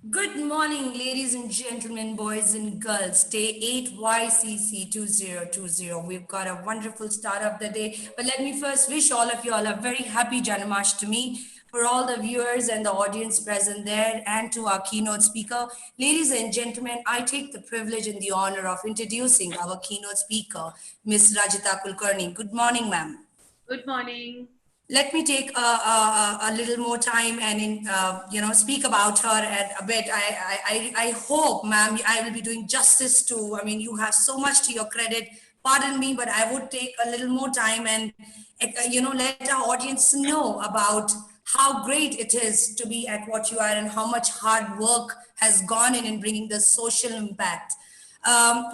Good morning, ladies and gentlemen, boys and girls. Day 8 YCC 2020. We've got a wonderful start of the day. But let me first wish all of you all a very happy Janamashtami for all the viewers and the audience present there and to our keynote speaker. Ladies and gentlemen, I take the privilege and the honor of introducing our keynote speaker, Ms. Rajita Kulkarni. Good morning, ma'am. Good morning. Let me take a little more time and speak about her a bit. I hope, ma'am, I will be doing justice to. I mean, you have so much to your credit. Pardon me, but I would take a little more time and let our audience know about how great it is to be at what you are and how much hard work has gone in bringing the social impact.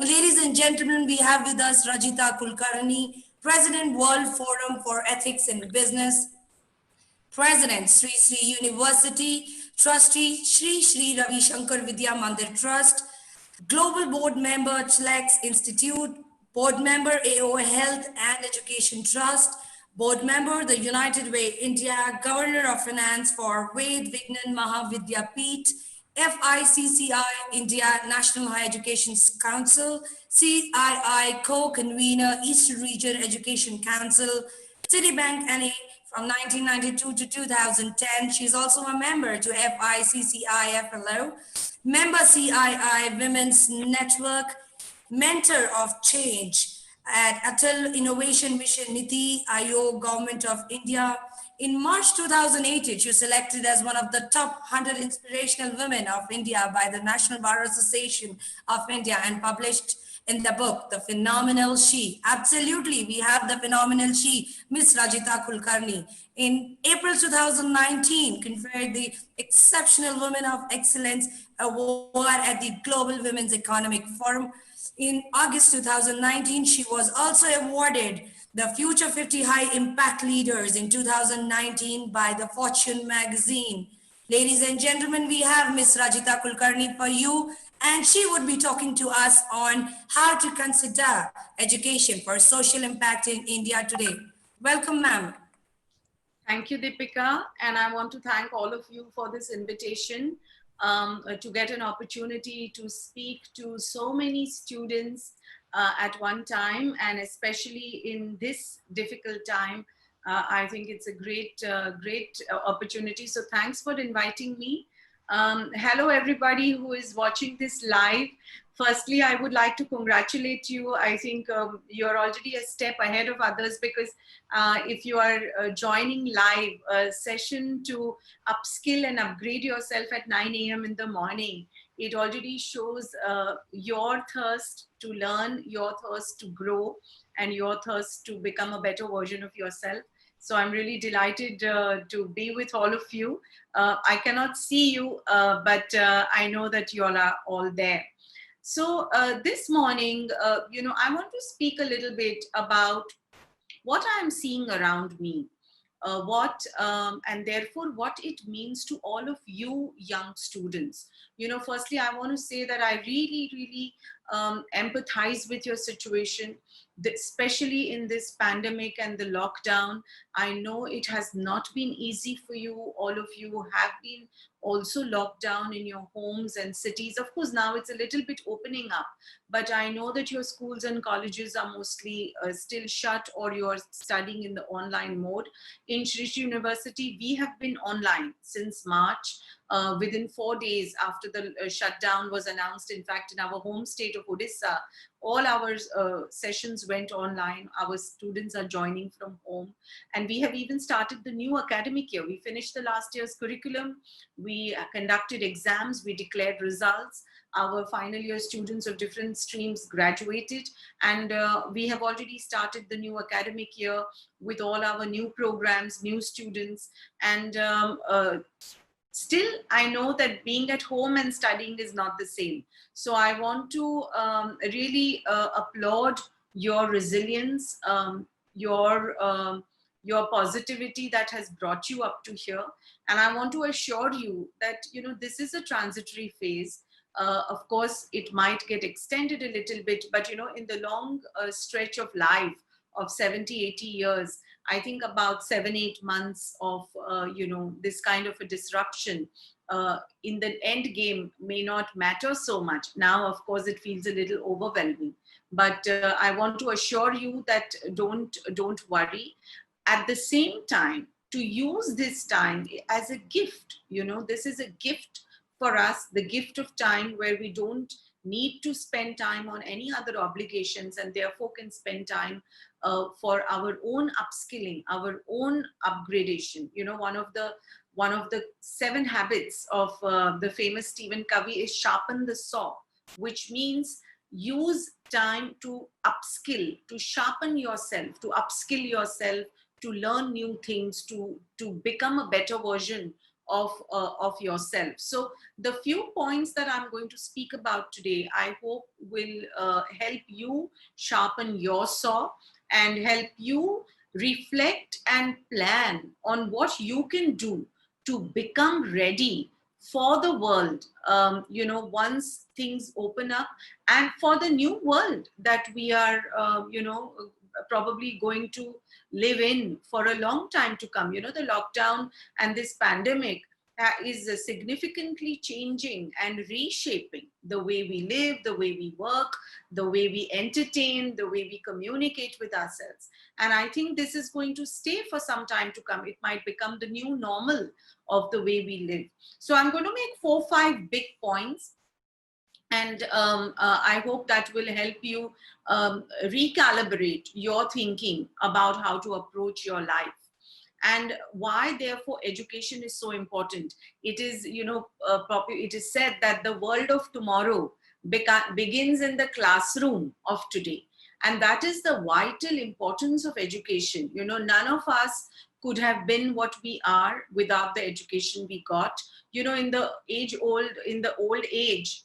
Ladies and gentlemen, we have with us Rajita Kulkarni, President, World Forum for Ethics in Business, President, Sri Sri University, Trustee, Sri Sri Ravi Shankar Vidya Mandir Trust, Global Board Member, Chilex Institute, Board Member, AO Health and Education Trust, Board Member, the United Way India, Governor of Finance for Ved Vignan Mahavidyapeeth, FICCI India National Higher Education Council, CII Co-Convener Eastern Region Education Council, Citibank NA from 1992 to 2010. She's also a member to FICCI FLO, member CII Women's Network, mentor of change at Atal Innovation Mission Niti Aayog Government of India. In March 2018, she was selected as one of the top 100 inspirational women of India by the National Bar Association of India and published in the book, The Phenomenal She. Absolutely, we have the phenomenal she, Miss Rajita Kulkarni. In April 2019, conferred the Exceptional Women of Excellence Award at the Global Women's Economic Forum. In August 2019, she was also awarded the Future 50 High Impact Leaders in 2019 by the Fortune magazine. Ladies and gentlemen, we have Ms. Rajita Kulkarni for you, and she would be talking to us on how to consider education for social impact in India today. Welcome, ma'am. Thank you, Deepika. And I want to thank all of you for this invitation to get an opportunity to speak to so many students at one time, and especially in this difficult time. I think it's a great opportunity. So thanks for inviting me. Hello, everybody who is watching this live. Firstly, I would like to congratulate you. I think you're already a step ahead of others because if you are joining live a session to upskill and upgrade yourself at 9 a.m. in the morning, it already shows your thirst to learn, your thirst to grow, and your thirst to become a better version of yourself. So I'm really delighted to be with all of you. I cannot see you, but I know that you all are all there. So this morning, I want to speak a little bit about what I'm seeing around me, and therefore what it means to all of you young students. Firstly, I want to say that I really empathize with your situation, especially in this pandemic and the lockdown. I know it has not been easy for you. All of you have been also locked down in your homes and cities. Of course, now it's a little bit opening up, but I know that your schools and colleges are mostly still shut, or you're studying in the online mode. In Shri University, we have been online since March. Within 4 days after the shutdown was announced, in fact, in our home state of Odisha, all our sessions went online. Our students are joining from home. And we have even started the new academic year. We finished the last year's curriculum. We conducted exams. We declared results. Our final year students of different streams graduated, and we have already started the new academic year with all our new programs, new students, and still I know that being at home and studying is not the same. So I want to really applaud your resilience, your positivity that has brought you up to here. And I want to assure you that this is a transitory phase. Of course, it might get extended a little bit, but in the long stretch of life of 70, 80 years, I think about 7, 8 months of this kind of a disruption in the end game may not matter so much. Now, of course, it feels a little overwhelming. But I want to assure you that don't worry. At the same time, to use this time as a gift, this is a gift for us, the gift of time, where we don't need to spend time on any other obligations, and therefore can spend time for our own upskilling, our own upgradation. One of the 7 habits of the famous Stephen Covey is sharpen the saw, which means use time to upskill, to sharpen yourself, to upskill yourself, to learn new things, to become a better version of yourself. So the few points that I'm going to speak about today, I hope will help you sharpen your saw and help you reflect and plan on what you can do to become ready for the world, once things open up, and for the new world that we are, probably going to live in for a long time to come. The lockdown and this pandemic is significantly changing and reshaping the way we live, the way we work, the way we entertain, the way we communicate with ourselves. And I think this is going to stay for some time to come. It might become the new normal of the way we live. So I'm going to make 4 or 5 big points. And I hope that will help you recalibrate your thinking about how to approach your life. And why, therefore, education is so important. It is, it is said that the world of tomorrow begins in the classroom of today. And that is the vital importance of education. None of us could have been what we are without the education we got. In the old age,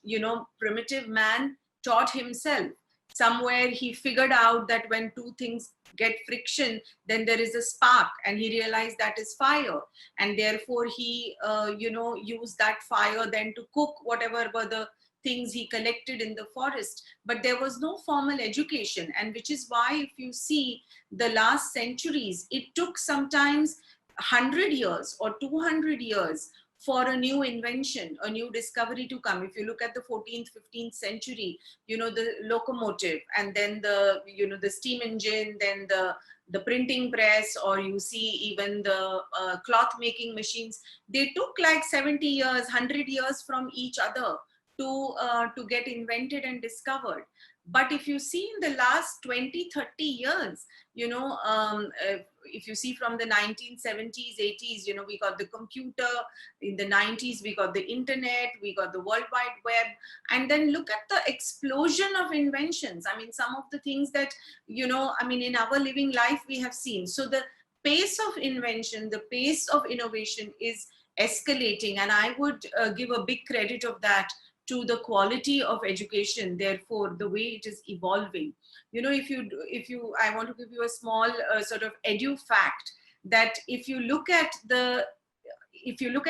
primitive man taught himself. Somewhere he figured out that when 2 things get friction, then there is a spark, and he realized that is fire. And therefore he, used that fire then to cook whatever were the things he collected in the forest. But there was no formal education, and which is why, if you see the last centuries, it took sometimes 100 years or 200 years for a new invention, a new discovery to come. If you look at the 14th, 15th century, the locomotive, and then the steam engine, then the printing press, or you see even the cloth making machines, they took like 70 years, 100 years from each other to get invented and discovered. But if you see in the last 20, 30 years, if you see from the 1970s, 80s, we got the computer. In the 90s, we got the internet, we got the World Wide Web. And then look at the explosion of inventions. I mean, some of the things that, in our living life we have seen. So the pace of invention, the pace of innovation is escalating. And I would give a big credit of that to the quality of education, therefore the way it is evolving. I want to give you a small sort of edu fact, that if you look at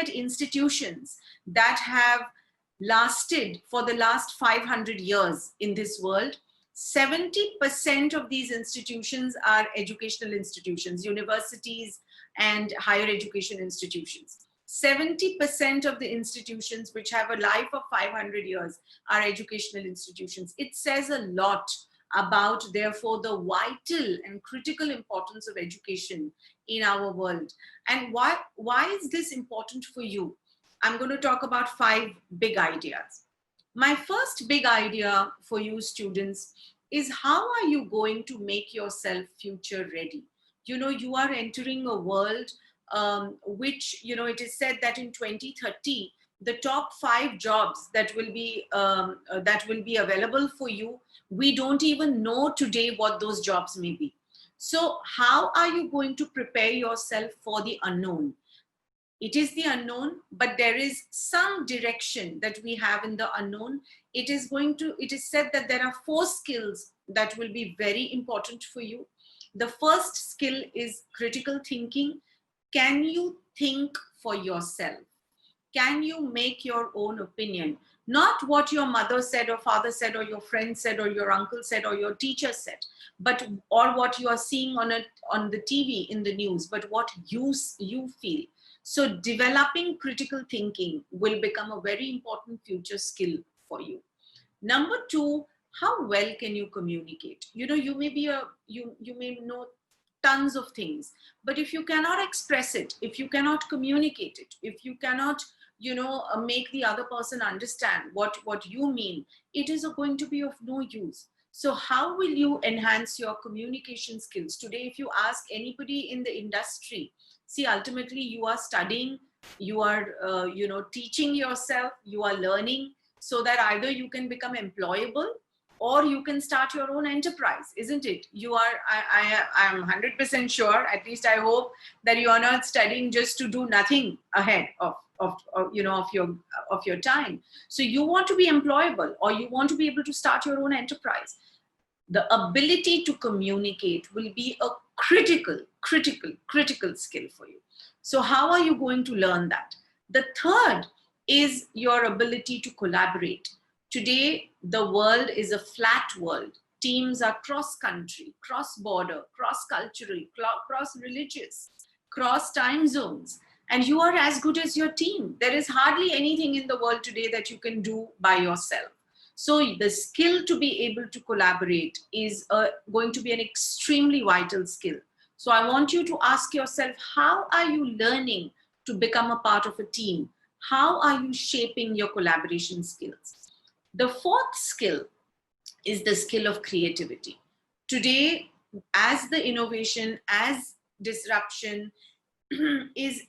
institutions that have lasted for the last 500 years in this world, 70% of these institutions are educational institutions, universities and higher education institutions. 70% of the institutions which have a life of 500 years are educational institutions. It says a lot about, therefore, the vital and critical importance of education in our world. And why is this important for you? I'm going to talk about 5 big ideas. My first big idea for you students is, how are you going to make yourself future ready? You are entering a world which, it is said that in 2030, the top 5 jobs that will be available for you, we don't even know today what those jobs may be. So how are you going to prepare yourself for the unknown? It is the unknown, but there is some direction that we have in the unknown. It is said that there are 4 skills that will be very important for you. The first skill is critical thinking. Can you think for yourself? Can you make your own opinion? Not what your mother said or father said or your friend said or your uncle said or your teacher said, or what you are seeing on the TV in the news, but what you feel. So developing critical thinking will become a very important future skill for you. Number two, how well can you communicate? You know, you may be you may know tons of things, but if you cannot express it, if you cannot communicate it, if you cannot, make the other person understand what you mean, it is going to be of no use. So how will you enhance your communication skills? Today, if you ask anybody in the industry, see, ultimately you are studying, you are, teaching yourself, you are learning, so that either you can become employable or you can start your own enterprise, isn't it? You are, I'm 100% sure, at least I hope, that you are not studying just to do nothing ahead of your time. So you want to be employable, or you want to be able to start your own enterprise. The ability to communicate will be a critical skill for you. So how are you going to learn that? The third is your ability to collaborate. Today, the world is a flat world. Teams are cross-country, cross-border, cross-cultural, cross-religious, cross-time zones. And you are as good as your team. There is hardly anything in the world today that you can do by yourself. So the skill to be able to collaborate is going to be an extremely vital skill. So I want you to ask yourself, how are you learning to become a part of a team? How are you shaping your collaboration skills? The fourth skill is the skill of creativity. Today, as the innovation, as disruption is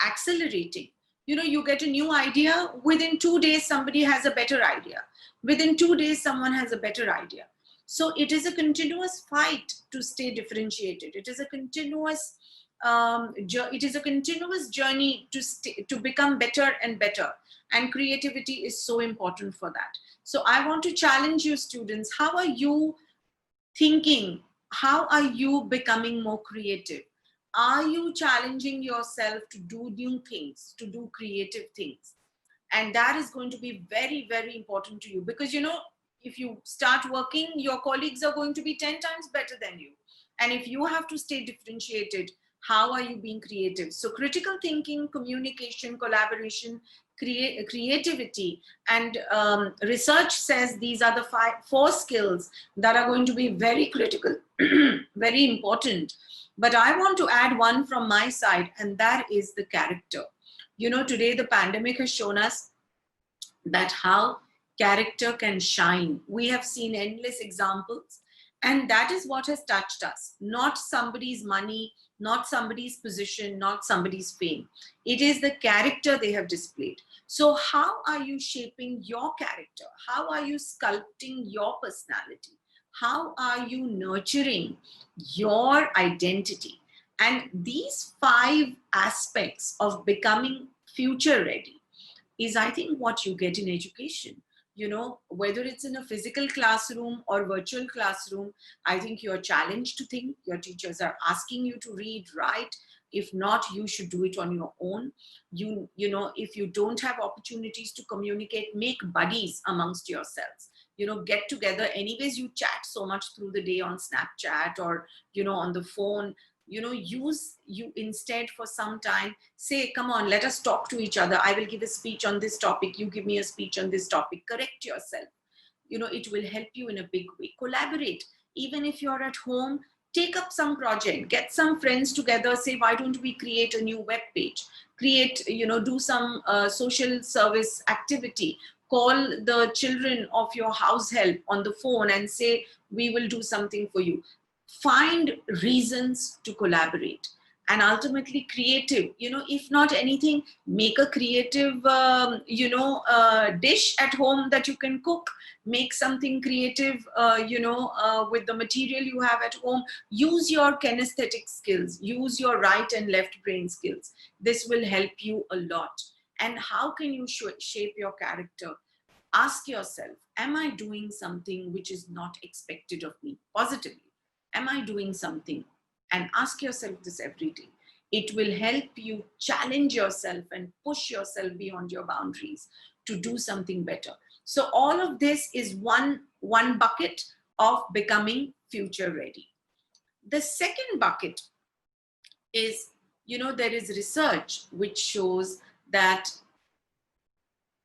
accelerating, you get a new idea, within 2 days somebody has a better idea, within 2 days someone has a better idea. So it is a continuous fight to stay differentiated. It is a continuous journey to become better and better, and creativity is so important for that. So I want to challenge you, students. How are you thinking? How are you becoming more creative? Are you challenging yourself to do new things, to do creative things? And that is going to be very, very important to you, because, if you start working, your colleagues are going to be 10 times better than you. And if you have to stay differentiated, how are you being creative? So critical thinking, communication, collaboration, creativity, and research says these are the four skills that are going to be very critical, very important. But I want to add one from my side, and that is the character. Today the pandemic has shown us that how character can shine. We have seen endless examples, and that is what has touched us. Not somebody's money, not somebody's position, not somebody's fame. It is the character they have displayed. So how are you shaping your character? How are you sculpting your personality? How are you nurturing your identity? And these 5 aspects of becoming future ready is, I think, what you get in education. Whether it's in a physical classroom or virtual classroom, I think you're challenged to think. Your teachers are asking you to read, write. If not, you should do it on your own. If you don't have opportunities to communicate, make buddies amongst yourselves. Get together. Anyways, you chat so much through the day on Snapchat or, on the phone. Use you instead for some time. Say, come on, let us talk to each other. I will give a speech on this topic. You give me a speech on this topic. Correct yourself. It will help you in a big way. Collaborate. Even if you're at home, take up some project. Get some friends together. Say, why don't we create a new web page? Do some social service activity. Call the children of your house help on the phone and say, we will do something for you. Find reasons to collaborate, and ultimately creative. If not anything, make a creative, dish at home that you can cook. Make something creative, with the material you have at home. Use your kinesthetic skills. Use your right and left brain skills. This will help you a lot. And how can you shape your character? Ask yourself, am I doing something which is not expected of me? Positively. Am I doing something? And ask yourself this every day. It will help you challenge yourself and push yourself beyond your boundaries to do something better. So all of this is one bucket of becoming future ready. The second bucket is there is research which shows that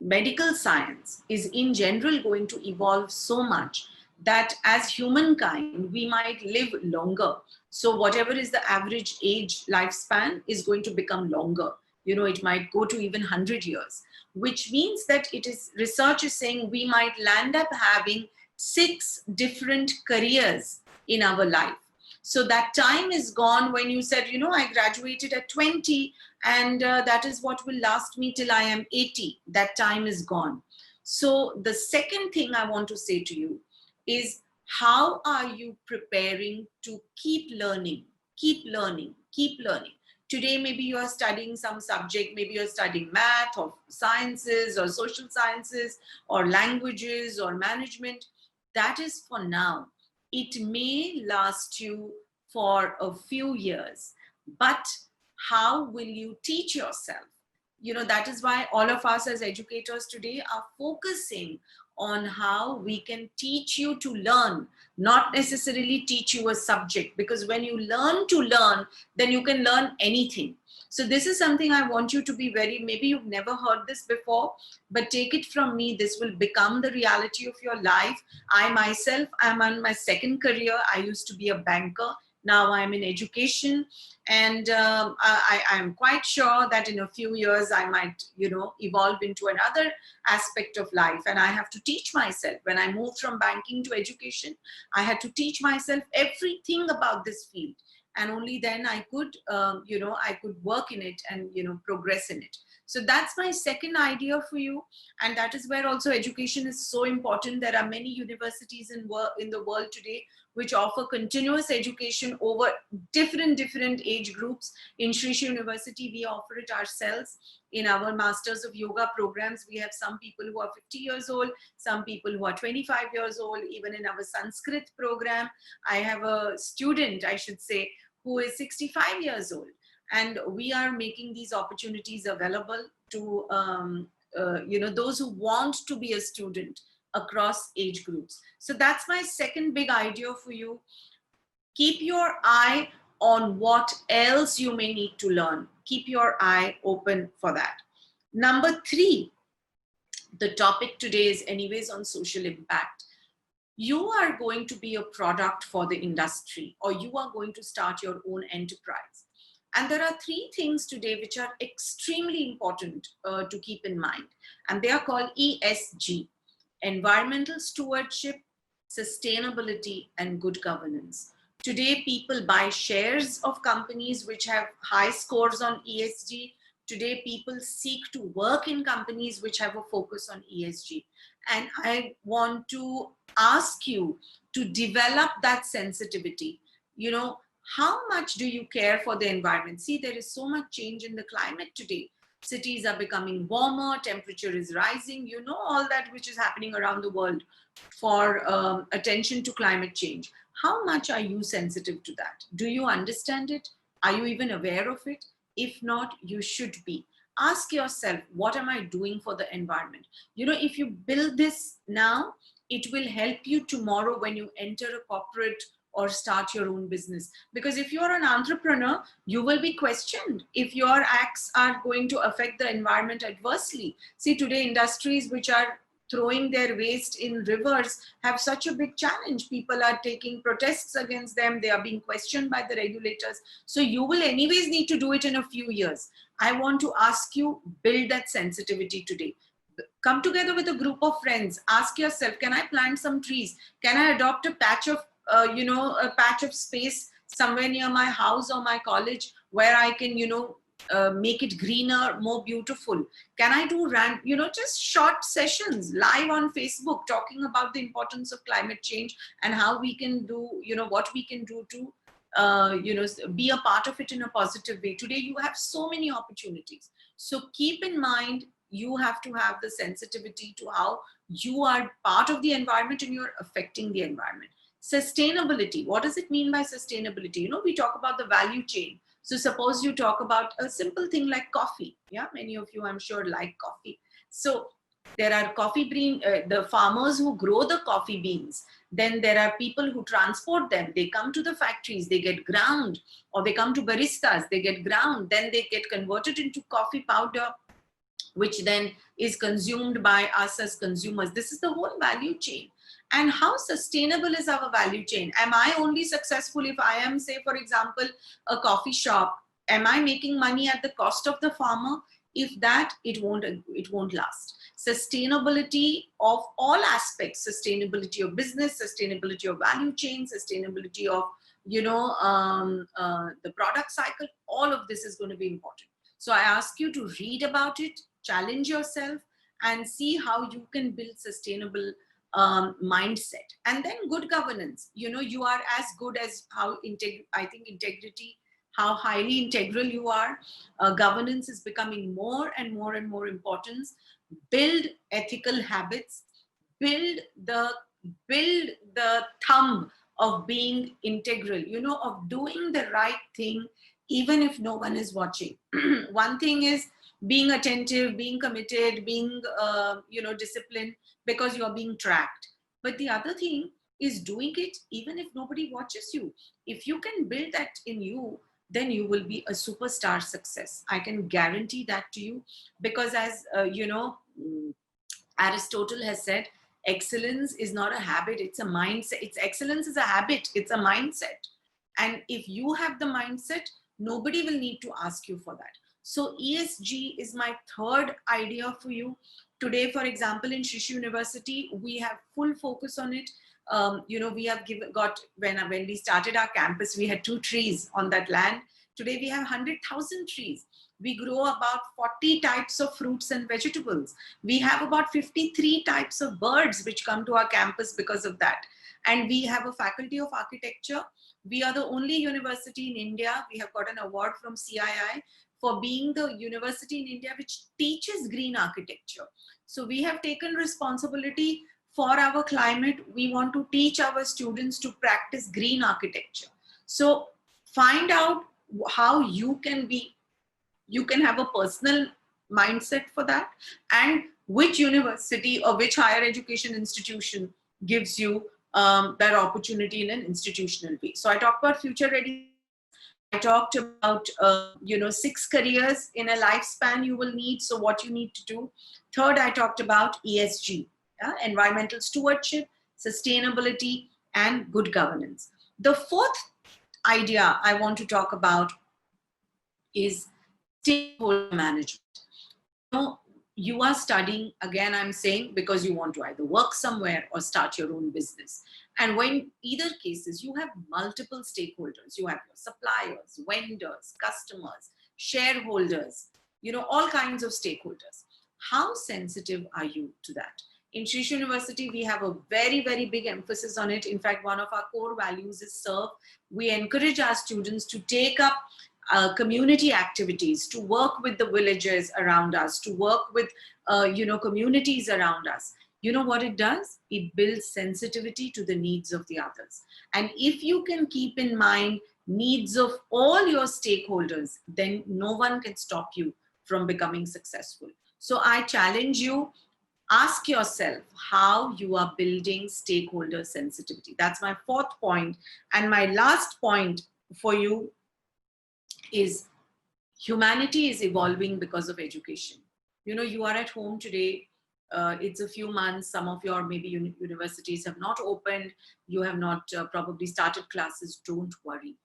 medical science is in general going to evolve so much that as humankind, we might live longer. So whatever is the average age lifespan is going to become longer. It might go to even 100 years, which means that research is saying we might land up having 6 different careers in our life. So that time is gone when you said, I graduated at 20 and that is what will last me till I am 80. That time is gone. So the second thing I want to say to you is, how are you preparing to keep learning, keep learning, keep learning? Today, maybe you are studying some subject, maybe you're studying math or sciences or social sciences or languages or management. That is for now. It may last you for a few years, but how will you teach yourself? That is why all of us as educators today are focusing on how we can teach you to learn, not necessarily teach you a subject, because when you learn to learn, then you can learn anything. So this is something I want you to be maybe you've never heard this before, but take it from me, this will become the reality of your life. I myself am on my second career. I used to be a banker. Now I'm in education, and I'm quite sure that in a few years I might, evolve into another aspect of life, and I have to teach myself. When I moved from banking to education, I had to teach myself everything about this field, and only then I could, I could work in it and, progress in it. So that's my second idea for you. And that is where also education is so important. There are many universities in the world today which offer continuous education over different age groups. In Sri Sri University, we offer it ourselves. In our Masters of Yoga programs, we have some people who are 50 years old, some people who are 25 years old. Even in our Sanskrit program, I have a student, I should say, who is 65 years old. And we are making these opportunities available to those who want to be a student across age groups. So that's my second big idea for you. Keep your eye on what else you may need to learn. Keep your eye open for that. Number 3, the topic today is anyways on social impact. You are going to be a product for the industry, or you are going to start your own enterprise. And there are 3 things today which are extremely important to keep in mind. And they are called ESG: environmental stewardship, sustainability, and good governance. Today, people buy shares of companies which have high scores on ESG. Today, people seek to work in companies which have a focus on ESG. And I want to ask you to develop that sensitivity. How much do you care for the environment? See, there is so much change in the climate today. Cities are becoming warmer, temperature is rising, all that which is happening around the world for attention to climate change. How much are you sensitive to that? Do you understand it? Are you even aware of it? If not, you should be. Ask yourself, what am I doing for the environment? If you build this now, it will help you tomorrow when you enter a corporate or start your own business. Because if you're an entrepreneur, you will be questioned if your acts are going to affect the environment adversely. See, today industries which are throwing their waste in rivers have such a big challenge. People are taking protests against them. They are being questioned by the regulators. So you will anyways need to do it in a few years. I want to ask you, build that sensitivity today. Come together with a group of friends. Ask yourself, can I plant some trees? Can I adopt a patch of a patch of space somewhere near my house or my college where I can, make it greener, more beautiful? Can I do just short sessions live on Facebook talking about the importance of climate change and how we can do, what we can do to, be a part of it in a positive way? Today, you have so many opportunities. So keep in mind, you have to have the sensitivity to how you are part of the environment and you're affecting the environment. Sustainability. What does it mean by sustainability? We talk about the value chain. So suppose you talk about a simple thing like coffee. Yeah, many of you, I'm sure, like coffee. So There are coffee bean, the farmers who grow the coffee beans. Then there are people who transport them. They come to the factories, they get ground, or they come to baristas, they get ground. Then they get converted into coffee powder, which then is consumed by us as consumers. This is the whole value chain. And how sustainable is our value chain? Am I only successful if I am, say, for example, a coffee shop? Am I making money at the cost of the farmer? If that, it won't last. Sustainability of all aspects, sustainability of business, sustainability of value chain, sustainability of, the product cycle, all of this is going to be important. So I ask you to read about it, challenge yourself, and see how you can build sustainable mindset. And then good governance. You are as good as how I think integrity, how highly integral you are. Governance is becoming more and more and more important. Build ethical habits. Build the thumb of being integral. Of doing the right thing, even if no one is watching. One thing is being attentive, being committed, being disciplined because you're being tracked. But the other thing is doing it even if nobody watches you. If you can build that in you, then you will be a superstar success. I can guarantee that to you, because as Aristotle has said, excellence is not a habit, it's a mindset. Excellence is a habit, it's a mindset. And if you have the mindset, nobody will need to ask you for that. So ESG is my third idea for you. Today, for example, in Shishu University, we have full focus on it. We have when we started our campus, we had 2 trees on that land. Today, we have 100,000 trees. We grow about 40 types of fruits and vegetables. We have about 53 types of birds which come to our campus because of that. And we have a faculty of architecture. We are the only university in India. We have got an award from CII for being the university in India which teaches green architecture. So we have taken responsibility for our climate. We want to teach our students to practice green architecture. So find out how you can have a personal mindset for that, and which university or which higher education institution gives you that opportunity in an institutional way. So I talked about future ready. I talked about 6 careers in a lifespan you will need. So what you need to do. Third, I talked about ESG, environmental stewardship, sustainability, and good governance. The fourth idea I want to talk about is stakeholder management. You are studying, again, I'm saying, because you want to either work somewhere or start your own business. And when either cases, you have multiple stakeholders. You have your suppliers, vendors, customers, shareholders, all kinds of stakeholders. How sensitive are you to that? In Shishu University, we have a very, very big emphasis on it. In fact, one of our core values is serve. We encourage our students to take up community activities, to work with the villagers around us, to work with communities around us. You know what it does? It builds sensitivity to the needs of the others. And if you can keep in mind needs of all your stakeholders, then no one can stop you from becoming successful. So I challenge you, ask yourself how you are building stakeholder sensitivity. That's my fourth point. And my last point for you is humanity is evolving because of education. You are at home today. It's a few months. Some of your maybe universities have not opened. You have not probably started classes. Don't worry.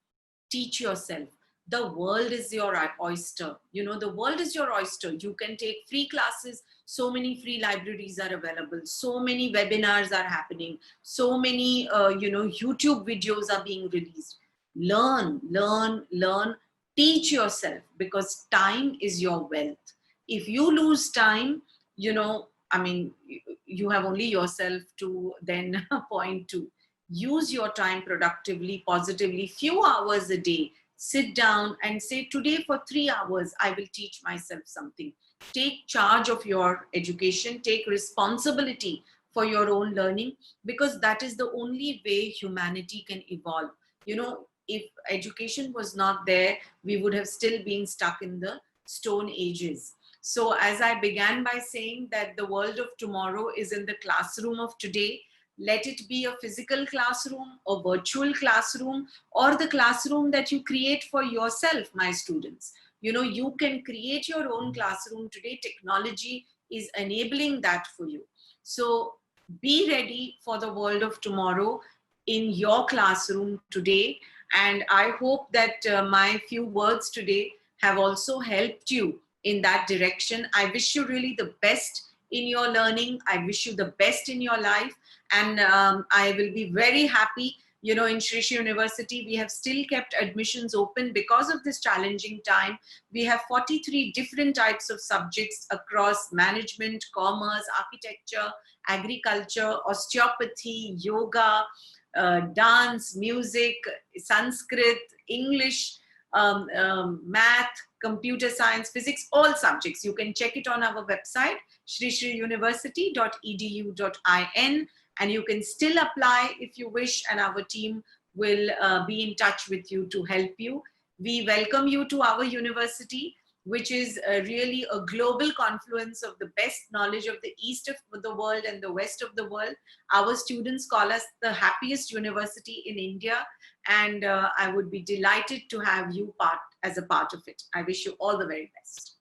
Teach yourself. The world is your oyster. The world is your oyster. You can take free classes. So many free libraries are available. So many webinars are happening. So many, YouTube videos are being released. Learn. Teach yourself, because time is your wealth. If you lose time, you have only yourself to then point to. Use your time productively, positively, few hours a day. Sit down and say, today for 3 hours, I will teach myself something. Take charge of your education, take responsibility for your own learning, because that is the only way humanity can evolve. If education was not there, we would have still been stuck in the stone ages. So as I began by saying that the world of tomorrow is in the classroom of today, let it be a physical classroom, a virtual classroom, or the classroom that you create for yourself, my students. You know, you can create your own classroom today. Technology is enabling that for you. So be ready for the world of tomorrow in your classroom today. And I hope that my few words today have also helped you in that direction. I wish you really the best in your learning. I wish you the best in your life. And I will be very happy. You know, in Sri Sri University, we have still kept admissions open because of this challenging time. We have 43 different types of subjects across management, commerce, architecture, agriculture, osteopathy, yoga, dance, music, Sanskrit, English, math, computer science, physics, all subjects. You can check it on our website, srisriuniversity.edu.in, and you can still apply if you wish, and our team will be in touch with you to help you. We welcome you to our university, which is really a global confluence of the best knowledge of the east of the world and the west of the world. Our students call us the happiest university in India, and I would be delighted to have you as a part of it. I wish you all the very best.